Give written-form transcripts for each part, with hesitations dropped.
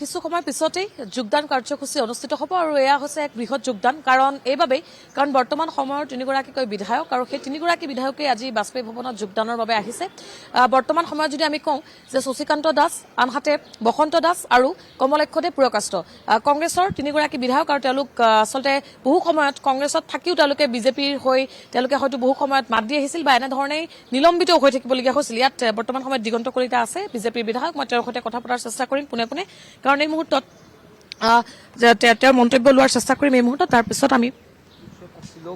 কিছু সময় পিছতেই যোগদান কাৰ্যসূচী অনুষ্ঠিত হ'ব আৰু এয়া হৈছে এক বৃহৎ যোগদান কাৰণ বৰ্তমান সময়ৰ তিনিগৰাকীকৈ বিধায়ক আৰু সেই তিনিগৰাকী বিধায়কে আজি বাজপেয়ী ভৱনত যোগদানৰ বাবে আহিছে বৰ্তমান সময়ত যদি আমি কওঁ যে শশীকান্ত দাস আনহাতে বসন্ত দাস আৰু কমলেক্ষদেৱ পুৰকাষ্ট কংগ্ৰেছৰ তিনিগৰাকী বিধায়ক আৰু তেওঁলোক আসলতে বহু সময়ত কংগ্ৰেছত থাকিও তেওঁলোকে বিজেপিৰ হৈ তেওঁলোকে হয়তো বহু সময়ত মাত দি আহিছিল বা এনেধৰণেই নিলম্বিত হৈ থাকিবলগীয়া হৈছিল ইয়াত বৰ্তমান সময়ত দিগন্ত কলিতা আছে বিজেপিৰ বিধায়ক মই তেওঁৰ সৈতে কথা পতাৰ চেষ্টা কৰিম পোনে পোনে কাৰণ এই মুহূৰ্তত তেওঁৰ মন্তব্য লোৱাৰ চেষ্টা কৰিম এই মুহূৰ্তত তাৰ পিছত আমি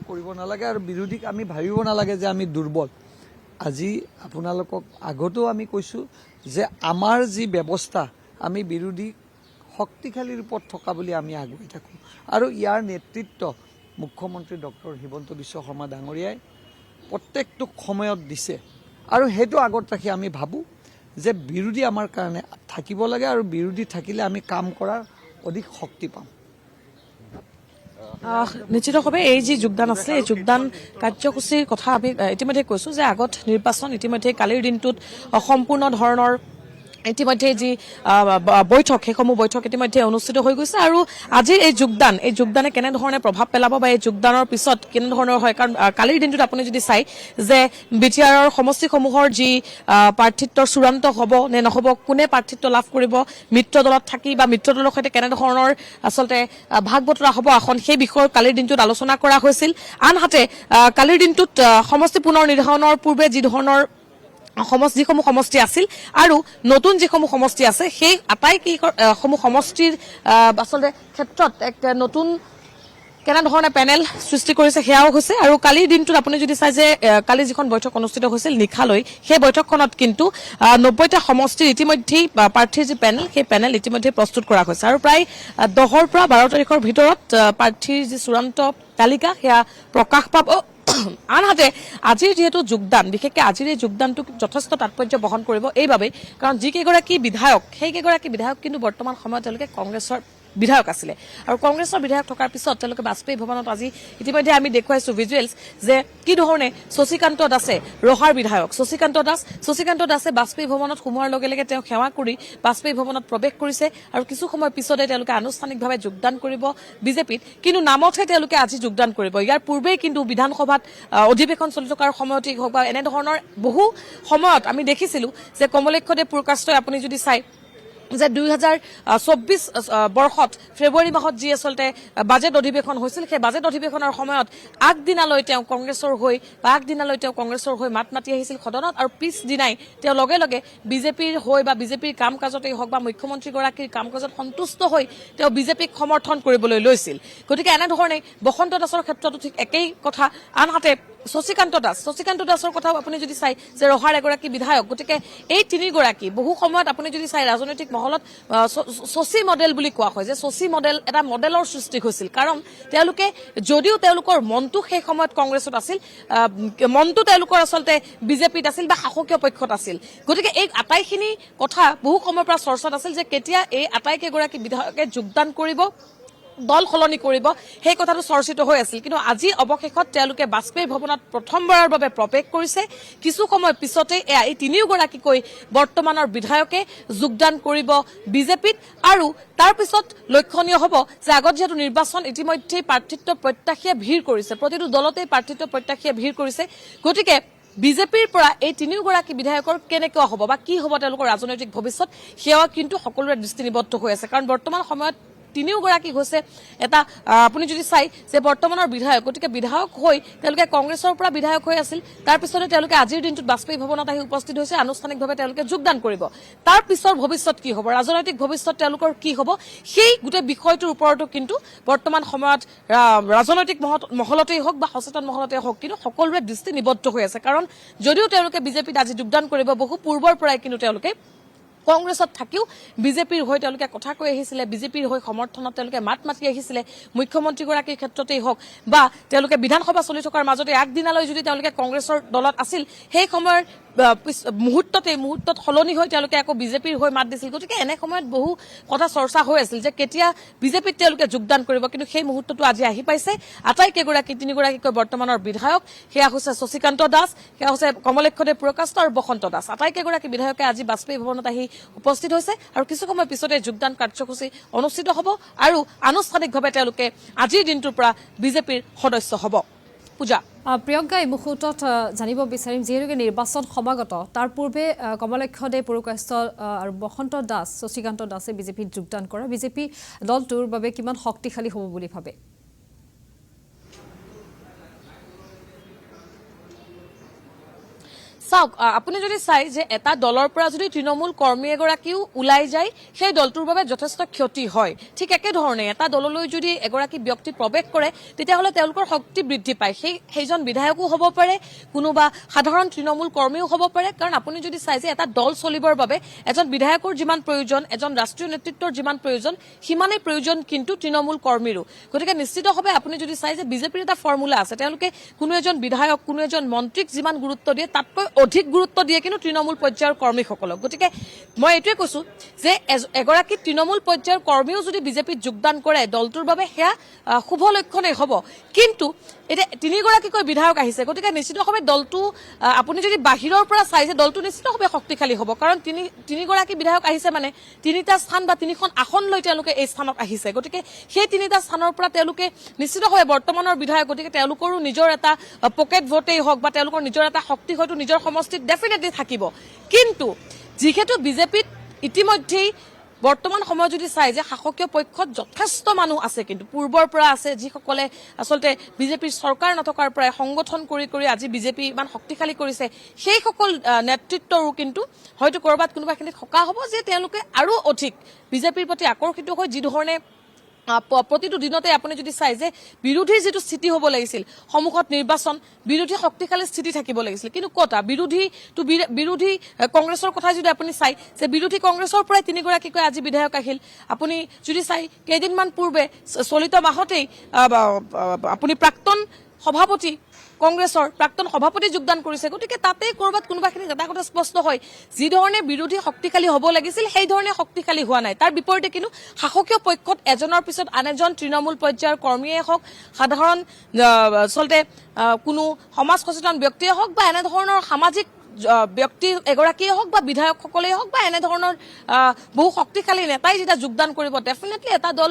কৰিব নালাগে আৰু বিৰোধীক আমি ভাবিব নালাগে যে আমি দুৰ্বল আজি আপোনালোকক আগতেও আমি কৈছোঁ যে আমাৰ যি ব্যৱস্থা আমি বিৰোধী শক্তিশালী ৰূপত থকা বুলি আমি আগুৱাই থাকোঁ আৰু ইয়াৰ নেতৃত্ব মুখ্যমন্ত্ৰী ডক্টৰ হিমন্ত বিশ্ব শৰ্মা ডাঙৰীয়াই প্ৰত্যেকটো সময়ত দিছে আৰু সেইটো আগত ৰাখি আমি ভাবোঁ যে বিৰোধী আমাৰ কাৰণে থাকিব লাগে আৰু বিৰোধী থাকিলে আমি কাম কৰাৰ অধিক শক্তি পাম নিশ্চিতভাৱে এই যি যোগদান আছে এই যোগদান কাৰ্যসূচীৰ কথা আমি ইতিমধ্যে কৈছোঁ যে আগত নিৰ্বাচন ইতিমধ্যে কালিৰ দিনটোত সম্পূৰ্ণ ধৰণৰ ইতিমধ্যে যি বৈঠক সেইসমূহ বৈঠক ইতিমধ্যে অনুষ্ঠিত হৈ গৈছে আৰু আজিৰ এই যোগদানে কেনেধৰণে প্ৰভাৱ পেলাব বা এই যোগদানৰ পিছত কেনেধৰণৰ হয় কাৰণ কালিৰ দিনটোত আপুনি যদি চাই যে বিটিআৰৰ সমষ্টিসমূহৰ যি প্ৰাৰ্থিত্বৰ চূড়ান্ত হ'ব নে নহ'ব কোনে প্ৰাৰ্থিত্ব লাভ কৰিব মিত্ৰ দলত থাকি বা মিত্ৰ দলৰ সৈতে কেনেধৰণৰ আচলতে ভাগ বতৰা হ'ব আসন সেই বিষয়ৰ কালিৰ দিনটোত আলোচনা কৰা হৈছিল আনহাতে কালিৰ দিনটোত সমষ্টি পুনৰ নিৰ্ধাৰণৰ পূৰ্বে যি ধৰণৰ যিসমূহ সমষ্টি আছিল আৰু নতুন যিসমূহ সমষ্টি আছে সেই আটাইকেইসমূহ সমষ্টিৰ আচলতে ক্ষেত্ৰত এক নতুন কেনেধৰণে পেনেল সৃষ্টি কৰিছে সেয়াও হৈছে আৰু কালিৰ দিনটোত আপুনি যদি চাই যে কালি যিখন বৈঠক অনুষ্ঠিত হৈছিল নিশালৈ সেই বৈঠকখনত কিন্তু 90টা সমষ্টিৰ ইতিমধ্যেই প্ৰাৰ্থীৰ যি পেনেল সেই পেনেল ইতিমধ্যে প্ৰস্তুত কৰা হৈছে আৰু প্ৰায় 10ৰ পৰা 12 তাৰিখৰ ভিতৰত প্ৰাৰ্থীৰ যি চূড়ান্ত তালিকা সেয়া প্ৰকাশ পাব আনহাতে আজিৰ যেহেতু যোগদান বিশেষকৈ আজিৰ এই যোগদানটো যথেষ্ট তাৎপৰ্য বহন কৰিব এইবাবেই কাৰণ যিকেইগৰাকী বিধায়ক সেইকেইগৰাকী বিধায়ক কিন্তু বৰ্তমান সময়ত তেওঁলোকে কংগ্ৰেছৰ বিধায়ক আছিলে আৰু কংগ্ৰেছৰ বিধায়ক থকাৰ পিছত তেওঁলোকে বাজপেয়ী ভৱনত আজি ইতিমধ্যে আমি দেখুৱাইছো ভিজুৱেলছ যে কি ধৰণে শশীকান্ত দাসে ৰহাৰ বিধায়ক শশীকান্ত দাসে বাজপেয়ী ভৱনত সোমোৱাৰ লগে লগে তেওঁ সেৱা কৰি বাজপেয়ী ভৱনত প্ৰৱেশ কৰিছে আৰু কিছু সময় পিছতে তেওঁলোকে আনুষ্ঠানিকভাৱে যোগদান কৰিব বিজেপিত কিন্তু নামতহে তেওঁলোকে আজি যোগদান কৰিব ইয়াৰ পূৰ্বেই কিন্তু বিধানসভাত অধিৱেশন চলি থকাৰ সময়তেই হওক বা এনেধৰণৰ বহু সময়ত আমি দেখিছিলো যে কমলেক্ষদেৱ পুৰকাষ্টই আপুনি যদি চাই যে 2024 বৰ্ষত ফেব্ৰুৱাৰী মাহত যি আসলতে বাজেট অধিৱেশন হৈছিল সেই বাজেট অধিৱেশনৰ সময়ত আগদিনালৈ তেওঁ কংগ্ৰেছৰ হৈ মাত মাতি আহিছিল সদনত আৰু পিছদিনাই তেওঁ লগে লগে বিজেপিৰ হৈ বা বিজেপিৰ কাম কাজতেই হওক বা মুখ্যমন্ত্ৰীগৰাকীৰ কাম কাজত সন্তুষ্ট হৈ তেওঁ বিজেপিক সমৰ্থন কৰিবলৈ লৈছিল গতিকে এনেধৰণে বসন্ত দাসৰ ক্ষেত্ৰতো ঠিক একেই কথা আনহাতে শশীকান্ত দাসৰ কথাও আপুনি যদি চাই যে ৰহাৰ এগৰাকী বিধায়ক গতিকে এই তিনিগৰাকী বহু সময়ত আপুনি যদি চাই ৰাজনৈতিক মহলত শশী মডেল বুলি কোৱা হয় যে শশী মডেল এটা মডেলৰ সৃষ্টি হৈছিল কাৰণ তেওঁলোকে যদিও তেওঁলোকৰ মনটো সেই সময়ত কংগ্ৰেছত আছিল মনটো তেওঁলোকৰ আচলতে বিজেপিত আছিল বা শাসকীয় পক্ষত আছিল গতিকে এই আটাইখিনি কথা বহু সময়ৰ পৰা চৰ্চাত আছিল যে কেতিয়া এই আটাইকেইগৰাকী বিধায়কে যোগদান কৰিব দল সলনি কৰিব সেই কথাটো চৰ্চিত হৈ আছিল কিন্তু আজি অৱশেষত তেওঁলোকে বাজপেয়ী ভৱনত প্ৰথমবাৰৰ বাবে প্ৰৱেশ কৰিছে কিছু সময় পিছতে এই তিনিওগৰাকীকৈ বৰ্তমানৰ বিধায়কে যোগদান কৰিব বিজেপিত আৰু তাৰ পিছত লক্ষণীয় হ'ব যে আগত যেহেতু নিৰ্বাচন ইতিমধ্যে প্ৰাৰ্থিত্ব প্ৰত্যাশীয়ে ভিৰ কৰিছে প্ৰতিটো দলতেই প্ৰাৰ্থিত্ব প্ৰত্যাশীয়ে ভিৰ কৰিছে গতিকে বিজেপিৰ পৰা এই তিনিওগৰাকী বিধায়কৰ কেনেকুৱা হ'ব বা কি হ'ব তেওঁলোকৰ ৰাজনৈতিক ভৱিষ্যত সেয়া কিন্তু সকলোৰে দৃষ্টি নিবদ্ধ হৈ আছে কাৰণ বৰ্তমান সময়ত তিনিওগৰাকী হৈছে এটা আপুনি যদি চাই যে বৰ্তমানৰ বিধায়ক গতিকে বিধায়ক হৈ তেওঁলোকে কংগ্ৰেছৰ পৰা বিধায়ক হৈ আছিল তাৰ পিছতে তেওঁলোকে আজিৰ দিনটোত বাজপেয়ী ভৱনত আহি উপস্থিত হৈছে আনুষ্ঠানিকভাৱে তেওঁলোকে যোগদান কৰিব তাৰ পিছৰ ভৱিষ্যত কি হ'ব ৰাজনৈতিক ভৱিষ্যত তেওঁলোকৰ কি হ'ব সেই গোটেই বিষয়টোৰ ওপৰতো কিন্তু বৰ্তমান সময়ত ৰাজনৈতিক মহলতেই হওক বা সচেতন মহলতেই হওক কিন্তু সকলোৰে দৃষ্টি নিবদ্ধ হৈ আছে কাৰণ যদিও তেওঁলোকে বিজেপিত আজি যোগদান কৰিব বহু পূৰ্বৰ পৰাই কিন্তু তেওঁলোকে কংগ্ৰেছত থাকিও বিজেপিৰ হৈ তেওঁলোকে কথা কৈ আহিছিলে বিজেপিৰ হৈ সমৰ্থনত তেওঁলোকে মাত মাতি আহিছিলে মুখ্যমন্ত্ৰীগৰাকীৰ ক্ষেত্ৰতেই হওক বা তেওঁলোকে বিধানসভা চলি থকাৰ মাজতে আগদিনালৈ যদি তেওঁলোকে কংগ্ৰেছৰ দলত আছিল সেই সময়ৰ মুহূৰ্তত সলনি হৈ তেওঁলোকে আকৌ বিজেপিৰ হৈ মাত দিছিল গতিকে এনে সময়ত বহু কথা চৰ্চা হৈ আছিল যে কেতিয়া বিজেপিত তেওঁলোকে যোগদান কৰিব কিন্তু সেই মুহূৰ্তটো আজি আহি পাইছে তিনিগৰাকীকৈ বৰ্তমানৰ বিধায়ক সেয়া হৈছে শশীকান্ত দাস সেয়া হৈছে কমলেক্ষদেৱ পুৰকাষ্ট আৰু বসন্ত দাস আটাইকেইগৰাকী বিধায়কে আজি বাজপেয়ী ভৱনত আহি উপস্থিত হৈছে আৰু কিছু সময় পিছতে যোগদান কাৰ্যসূচী অনুষ্ঠিত হ'ব আৰু আনুষ্ঠানিকভাৱে তেওঁলোকে আজিৰ দিনটোৰ পৰা বিজেপিৰ সদস্য হ'ব। পূজা প্ৰিয়ংকা, এই মুহূৰ্তত জানিব বিচাৰিম, যিহেতুকে নিৰ্বাচন সমাগত, তাৰ পূৰ্বে কমলাক্ষ দে, পুৰকায়স্থ আৰু বসন্ত দাস, শশীকান্ত দাসে বিজেপিত যোগদান কৰা। বিজেপি দলটোৰ বাবে কিমান শক্তিশালী হ'ব বুলি ভাবে? চাওক, আপুনি যদি চাই যে এটা দলৰ পৰা যদি তৃণমূল কৰ্মী এগৰাকীও ওলাই যায় সেই দলটোৰ বাবে যথেষ্ট ক্ষতি হয়। ঠিক একেধৰণে এটা দললৈ যদি এগৰাকী ব্যক্তি প্ৰৱেশ কৰে তেতিয়াহ'লে তেওঁলোকৰ শক্তি বৃদ্ধি পায়। সেইজন বিধায়কো হ'ব পাৰে, কোনোবা সাধাৰণ তৃণমূল কৰ্মীও হ'ব পাৰে। কাৰণ আপুনি যদি চাই যে এটা দল চলিবৰ বাবে এজন বিধায়কৰ যিমান প্ৰয়োজন, এজন ৰাষ্ট্ৰীয় নেতৃত্বৰ যিমান প্ৰয়োজন, সিমানেই প্ৰয়োজন কিন্তু তৃণমূল কৰ্মীৰো। গতিকে নিশ্চিতভাৱে আপুনি যদি চাই যে বিজেপিৰ এটা ফৰ্মুলা আছে, তেওঁলোকে কোনো এজন বিধায়ক, কোনো এজন মন্ত্ৰীক যিমান গুৰুত্ব দিয়ে তাতকৈ অধিক গুৰুত্ব দিয়ে কিন্তু তৃণমূল পৰ্যায়ৰ কৰ্মীসকলক। গতিকে মই এইটোৱে কৈছো যে এগৰাকী তৃণমূল পৰ্যায়ৰ কৰ্মীও যদি বিজেপিত যোগদান কৰে দলটোৰ বাবে সেয়া শুভ লক্ষণেই হ'ব। কিন্তু এতিয়া তিনিগৰাকীকৈ বিধায়ক আহিছে, গতিকে নিশ্চিতভাৱে দলটো আপুনি যদি বাহিৰৰ পৰা চাই যে দলটো নিশ্চিতভাৱে শক্তিশালী হ'ব। কাৰণ তিনিগৰাকী বিধায়ক আহিছে মানে তিনিটা স্থান বা তিনিখন আসন লৈ তেওঁলোকে এই স্থানত আহিছে। গতিকে সেই তিনিটা স্থানৰ পৰা তেওঁলোকে নিশ্চিতভাৱে বৰ্তমানৰ বিধায়ক, গতিকে তেওঁলোকৰো নিজৰ এটা পকেট ভোটেই হওক বা তেওঁলোকৰ নিজৰ এটা শক্তি হয়তো নিজৰ সমষ্টিত ডেফিনেটলি থাকিব। কিন্তু যিহেতু বিজেপিত ইতিমধ্যেই বৰ্তমান সময়ত যদি চাই যে শাসকীয় পক্ষত যথেষ্ট মানুহ আছে, কিন্তু পূৰ্বৰ পৰা আছে যিসকলে আচলতে বিজেপিৰ চৰকাৰ নথকাৰ পৰাই সংগঠন কৰি কৰি আজি বিজেপি ইমান শক্তিশালী কৰিছে, সেইসকল নেতৃত্বৰো কিন্তু হয়তো ক'ৰবাত কোনোবাখিনিত সকাহ হ'ব যে তেওঁলোকে আৰু অধিক বিজেপিৰ প্ৰতি আকৰ্ষিত হৈ যিধৰণে প্ৰতিটো দিনতে আপুনি যদি চাই যে বিৰোধীৰ যিটো স্থিতি হ'ব লাগিছিল, সন্মুখত নিৰ্বাচন, বিৰোধী শক্তিশালী স্থিতি থাকিব লাগিছিল, কিন্তু কটা বিৰোধী কংগ্ৰেছৰ কথা যদি আপুনি চাই যে বিৰোধী কংগ্ৰেছৰ পৰাই তিনিগৰাকীকৈ আজি বিধায়ক আহিল। আপুনি যদি চাই কেইদিনমান পূৰ্বে চলিত মাহতেই আপুনি প্ৰাক্তন সভাপতি কংগ্ৰেছৰ প্ৰাক্তন সভাপতি যোগদান কৰিছে। গতিকে তাতেই ক'ৰবাত কোনোবাখিনিত এটা কথা স্পষ্ট হয়, যিধৰণে বিৰোধী শক্তিশালী হ'ব লাগিছিল সেই ধৰণে শক্তিশালী হোৱা নাই। তাৰ বিপৰীতে কিন্তু শাসকীয় পক্ষত এজনৰ পিছত আন এজন তৃণমূল পৰ্যায়ৰ কৰ্মীয়ে হওক, সাধাৰণ আচলতে কোনো সমাজ সচেতন ব্যক্তিয়ে হওক বা এনেধৰণৰ সামাজিক ব্যক্তি এগৰাকীয়ে হওক বা বিধায়কসকলেই হওক বা এনেধৰণৰ বহু শক্তিশালী নেতাই যেতিয়া যোগদান কৰিব, ডেফিনেটলি এটা দল